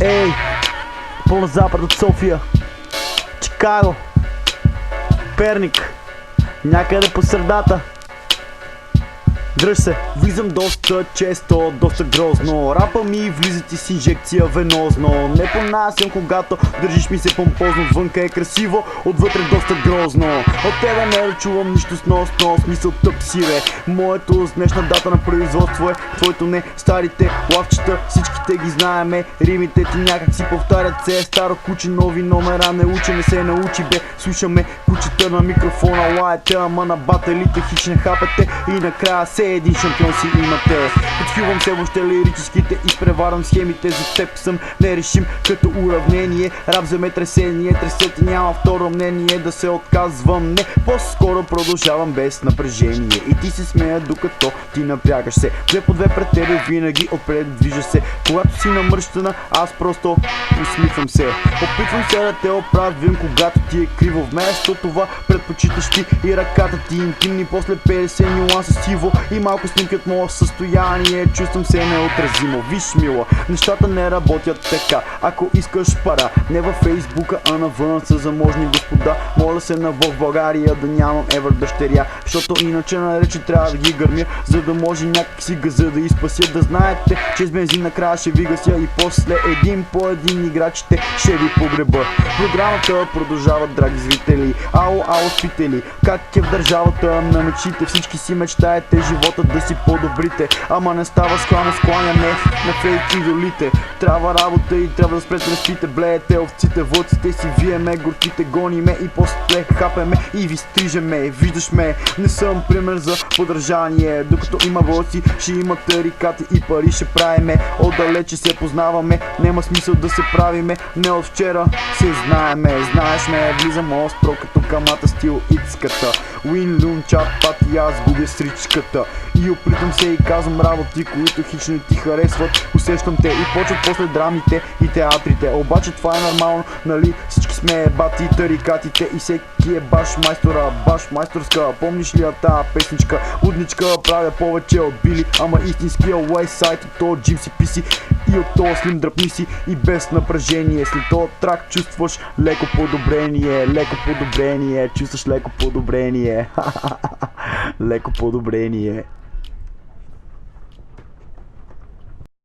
Ей, по запад от София, Чикаго, Перник, някъде по средата. Дръж се, влизам доста често, доста грозно. Рапа ми влизат и с инжекция венозно. Не понасям, когато държиш ми се помпозно. Вънка е красиво, отвътре доста грозно. От тебе не чувам нищо сносно, смисъл тъп си бе. Моето с днешна дата на производство е твоето не. Старите лавчета, всичките ги знаеме. Римите ти някак си повтарят се. Старо куче, нови номера не учи, не се научи бе. Слушаме кучета на микрофона, лаете, ама на баталите хич не хапете. И накрая се един шампион си имате. Подхилвам се въобще лирическите, изпреварвам схемите. За теб съм нерешим като уравнение. Рап вземе тресение, тресети няма второ мнение. Да се отказвам, не, по-скоро продължавам без напрежение. И ти се смея докато ти напрягаш се. Две по две пред тебе винаги отпред движа се. Когато си намръщена, аз просто усмихвам се. Опитвам се да те оправим, когато ти е криво. Вместо това предпочиташ ти и ръката ти интимни. После 50 нюанса сиво и малко снимки от моя състояние. Чувствам се неотразимо. Виж мила, нещата не работят така. Ако искаш пара, не във Фейсбука, а навън са заможни господа. Моля се на Бог в България да нямам евър дъщеря, защото иначе на речи трябва да ги гърмя, за да може някак си газа да изпася. Да знаете, че с бензин накрая ще ви гася и после един по един играчите ще ви погреба. Програмата продължава, драги зрители. Ало, ало, спители, как е в държавата на мечтите. Всички си мечтаете живота да си по-добрите, ама не става с хламо скланяне на фейк идолите. Трябва работа и трябва да спрете да спите. Блеете овците, вълците си виеме, горките гониме и после хапеме и ви стрижеме. Виждаш ме, не съм пример за подражание. Докато има вълци, ще има тарикати и пари ще правиме. Отдалече се познаваме, няма смисъл да се правиме. Не от вчера се знаеме, знаеш ме, влизам остро като камата стил ицката. Уин лун чат пати, аз губя сричката. И оплитам се и казвам работи, които хич не ти харесват. Усещам те и почват после драмите и театрите. Обаче това е нормално, нали? Всички сме ебати, тарикатите и всеки е баш майстора, баш майсторска. Помниш ли я тая песничка? Лудничка, правя повече от Били, ама истинския Уайсайд от този Джимси Писи и от този Слим дръпни си и без напрежение. След този трак чувстваш леко подобрение, леко подобрение, чувстваш леко подобрение. Леко подобрение.